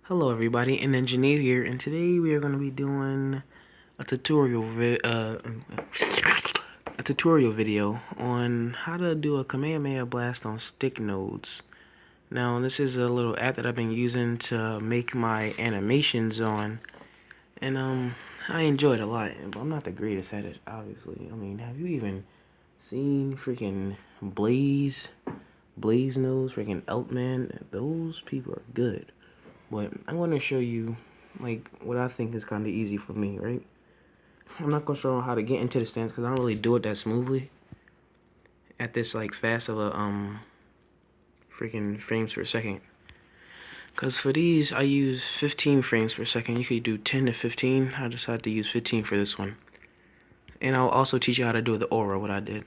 Hello everybody, an engineer here, and today we are going to be doing a tutorial video on how to do a kamehameha blast on stick nodes. Now this is a little app that I've been using to make my animations on, and I enjoy it a lot, but I'm not the greatest at it, obviously. I mean, have you even seen freaking Blaze Nose, freaking Eltman? Those people are good. But I'm going to show you like what I think is kind of easy for me, right? I'm not going to show how to get into the stance because I don't really do it that smoothly at this like fast of a freaking frames per second. Because for these I use 15 frames per second. You could do 10 to 15. I decided to use 15 for this one. And I'll also teach you how to do the aura, what I did.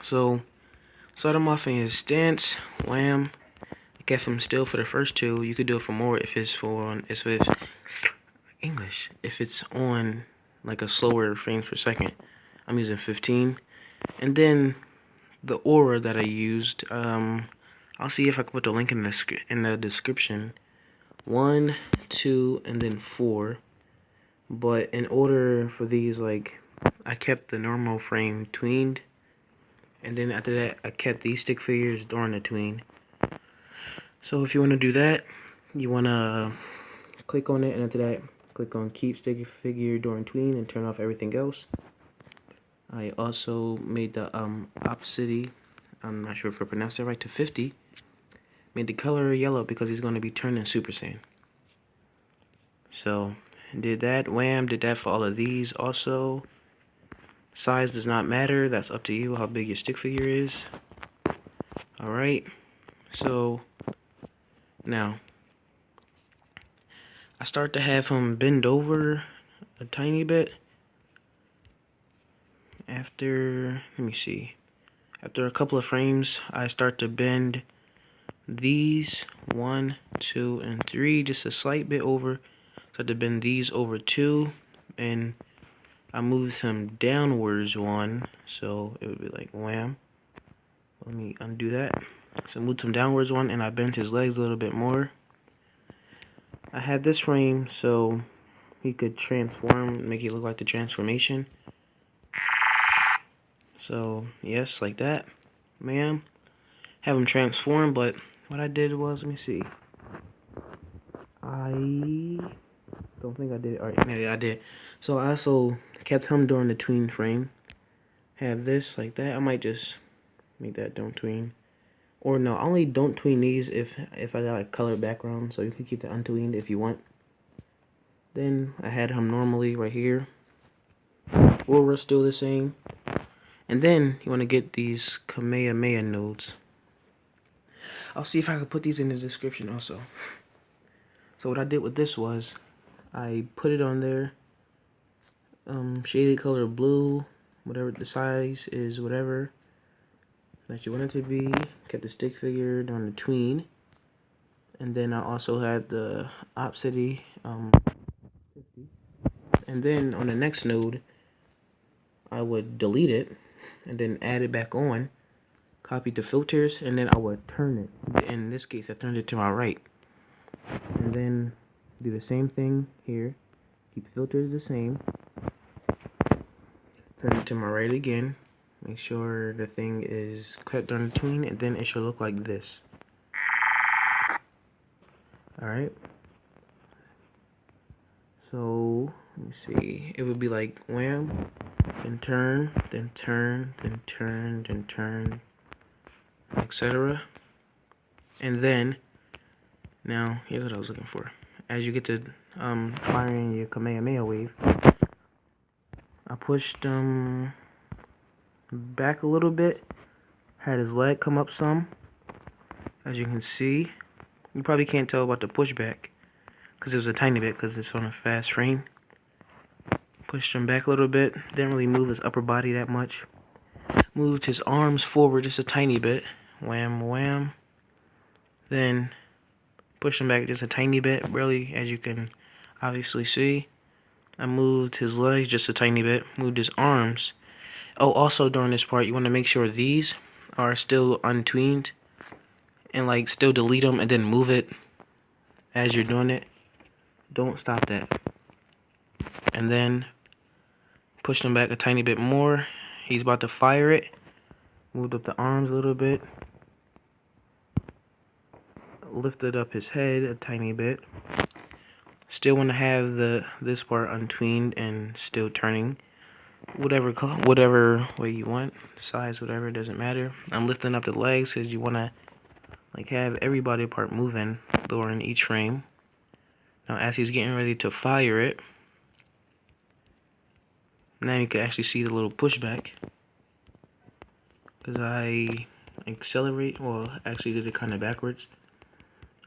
So starting off in his stance, wham. Kept him still for the first two. You could do it for more if it's English. If it's on like a slower frames per second, I'm using 15. And then the aura that I used, I'll see if I can put the link in the description. 1, 2, and then 4. But in order for these, like, I kept the normal frame tweened, and then after that, I kept these stick figures during the tween. So if you want to do that, you want to click on it, and after that, click on keep stick figure during tween and turn off everything else. I also made the opacity, I'm not sure if I pronounced that right, to 50. Made the color yellow because he's going to be turning Super Saiyan. So did that, wham, did that for all of these also. Size does not matter, that's up to you how big your stick figure is. Alright, so now I start to have him bend over a tiny bit. After, let me see, after a couple of frames, I start to bend these 1, 2, and 3 just a slight bit over. Start to bend these over 2, and I move him downwards 1, so it would be like wham. Let me undo that. So I moved him downwards 1, and I bent his legs a little bit more. I had this frame so he could transform, make it look like the transformation. So yes, like that, ma'am. Have him transform, but what I did was, let me see. I don't think I did it. Alright, yeah, I did. So I also kept him during the tween frame. Have this like that. I might just make that don't tween. Or no, I only don't tween these if I got a colored background, so you can keep the untweened if you want. Then I had him normally right here. Aura still the same. And then you want to get these kamehameha nodes. I'll see if I can put these in the description also. So what I did with this was, I put it on there, shaded color blue, whatever the size is, whatever that you want it to be. Kept the stick figure on the tween, and then I also had the opacity 50. And then on the next node, I would delete it, and then add it back on. Copy the filters, and then I would turn it. In this case, I turned it to my right. And then do the same thing here. Keep filters the same. Turn it to my right again. Make sure the thing is cut on the tween, and then it should look like this. Alright. So, let me see. It would be like wham, then turn, then turn, then turn, then turn, etc. And then, now, here's what I was looking for. As you get to firing your Kamehameha wave, I pushed back a little bit, had his leg come up some. As you can see, you probably can't tell about the pushback because it was a tiny bit because it's on a fast frame. Pushed him back a little bit, didn't really move his upper body that much. Moved his arms forward just a tiny bit, wham wham. Then pushed him back just a tiny bit, barely, as you can obviously see. I moved his legs just a tiny bit, moved his arms. Oh, also during this part, you want to make sure these are still untweened, and like still delete them and then move it as you're doing it, don't stop that. And then push them back a tiny bit more. He's about to fire it. Moved up the arms a little bit. Lifted up his head a tiny bit. Still want to have this part untweened and still turning. Whatever way you want, size, whatever, doesn't matter. I'm lifting up the legs because you want to like have every body part moving during each frame. Now as he's getting ready to fire it, now you can actually see the little pushback because I accelerate, well actually did it kind of backwards.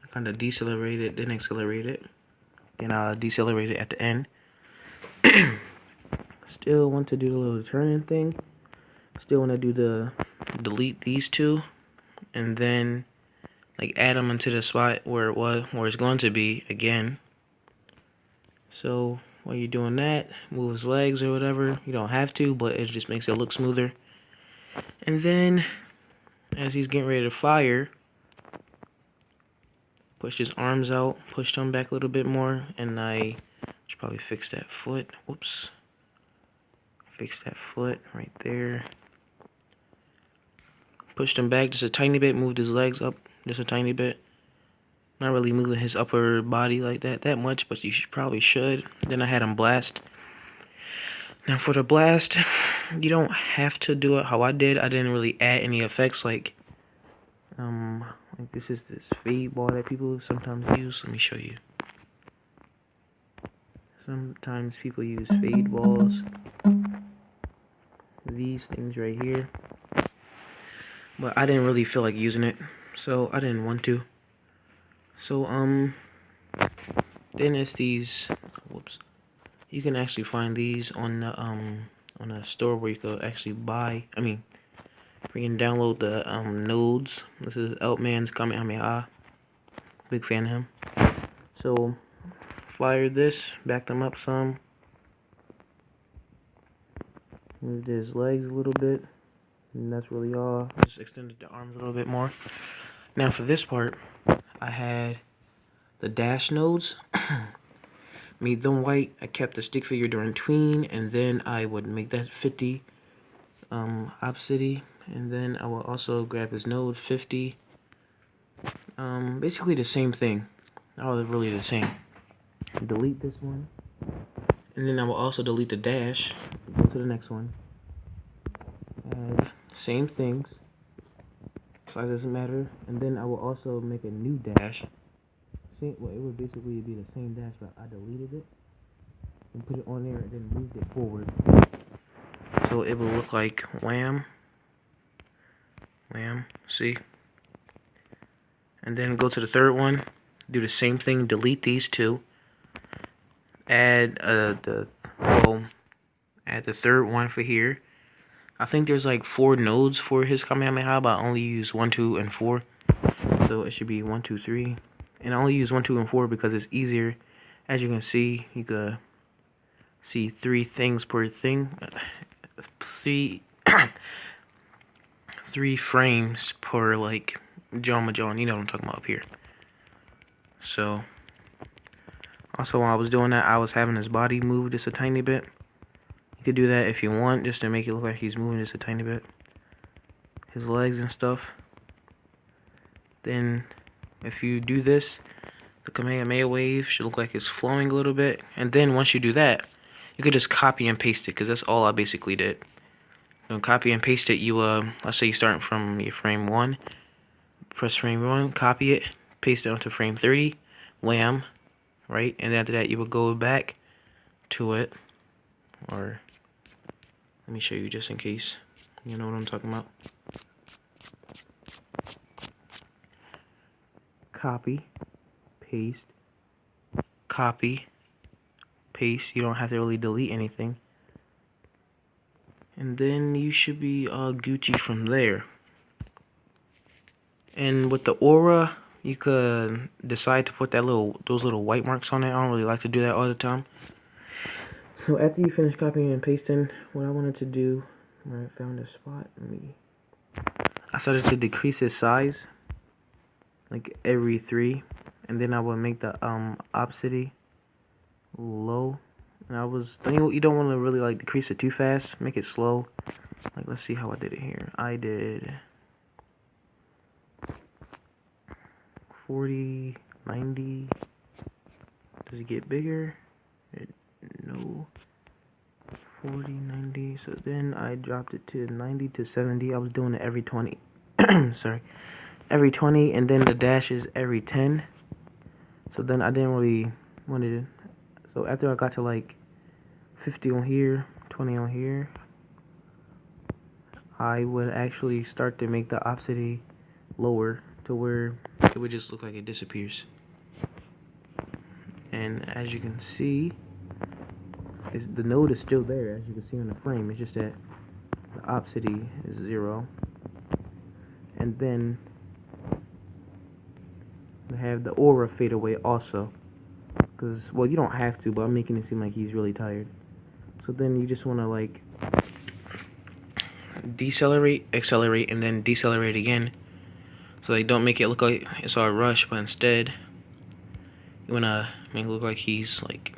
I kind of decelerated, then accelerated, then I'll decelerate it at the end. Still want to do the little turning thing. Still want to do the delete these two, and then like add them into the spot where it's going to be again. So while you're doing that, move his legs or whatever. You don't have to, but it just makes it look smoother. And then as he's getting ready to fire, push his arms out, push them back a little bit more, and I should probably fix that foot. Whoops. Fix that foot right there. Pushed him back just a tiny bit, moved his legs up just a tiny bit. Not really moving his upper body like that much, but you probably should. Then I had him blast. Now for the blast, you don't have to do it how I did. I didn't really add any effects like this is this fade ball that people sometimes use. Let me show you. Sometimes people use fade balls. These things right here. But I didn't really feel like using it, so I didn't want to. So then it's these. Whoops. You can actually find these on a store where you could actually buy. I mean, you can download the nodes. This is Eltman's Kamehameha. Big fan of him. So fired this, backed him up some. Moved his legs a little bit. And that's really all. Just extended the arms a little bit more. Now for this part, I had the dash nodes. Made them white. I kept the stick figure during tween, and then I would make that 50 opacity, and then I will also grab his node 50. Basically the same thing. All really the same. Delete this one, and then I will also delete the dash. Go to the next one. Add same things. Size doesn't matter, and then I will also make a new dash. Well, it would basically be the same dash, but I deleted it and put it on there and then moved it forward. So it will look like wham, wham, see? And then go to the third one, do the same thing, delete these two, add the third one for here. I think there's like 4 nodes for his Kamehameha, but I only use 1, 2, and 4. So it should be 1, 2, 3. And I only use 1, 2, and 4 because it's easier. As you can see, you can see 3 things per thing. See, 3 frames per like John, you know what I'm talking about up here. So, also while I was doing that, I was having his body move just a tiny bit. You could do that if you want, just to make it look like he's moving just a tiny bit. His legs and stuff. Then, if you do this, the Kamehameha wave should look like it's flowing a little bit. And then once you do that, you could just copy and paste it, because that's all I basically did. So copy and paste it. You let's say you start from your frame 1, press frame 1, copy it, paste it onto frame 30, wham, right? And after that, you will go back to it, or let me show you just in case you know what I'm talking about. Copy, paste, copy, paste. You don't have to really delete anything. And then you should be Gucci from there. And with the aura, you could decide to put those little white marks on it. I don't really like to do that all the time. So after you finish copying and pasting, what I wanted to do, when I found a spot, I started to decrease his size, like every 3, and then I would make the opacity low. And you don't want to really like decrease it too fast. Make it slow. Like, let's see how I did it here. I did 40, 90. Does it get bigger? No. 40, 90. So then I dropped it to 90 to 70. I was doing it every 20. Sorry. Every 20, and then the dash is every 10. So then I didn't really want to. So after I got to like 50 on here, 20 on here, I would actually start to make the opacity lower to where it would just look like it disappears. And as you can see, the node is still there, as you can see on the frame. It's just that the opacity is 0. And then I have the aura fade away also. Because, well, you don't have to, but I'm making it seem like he's really tired. So then you just want to, like, decelerate, accelerate, and then decelerate again. So they don't make it look like it's all rush, but instead, you want to make it look like he's, like,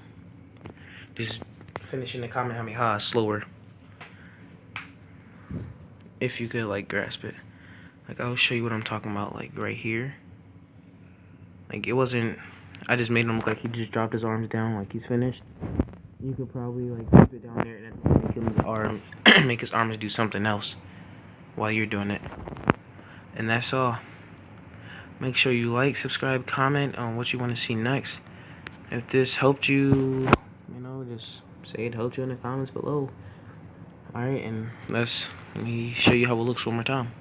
just finishing the kamehameha slower. If you could, like, grasp it. Like, I'll show you what I'm talking about, like, right here. Like, it wasn't, I just made him look like he just dropped his arms down, like he's finished. You could probably, like, keep it down there and then make his arm, make his arms do something else while you're doing it. And that's all. Make sure you like, subscribe, comment on what you want to see next. If this helped you, just say it helped you in the comments below. Alright, and let me show you how it looks one more time.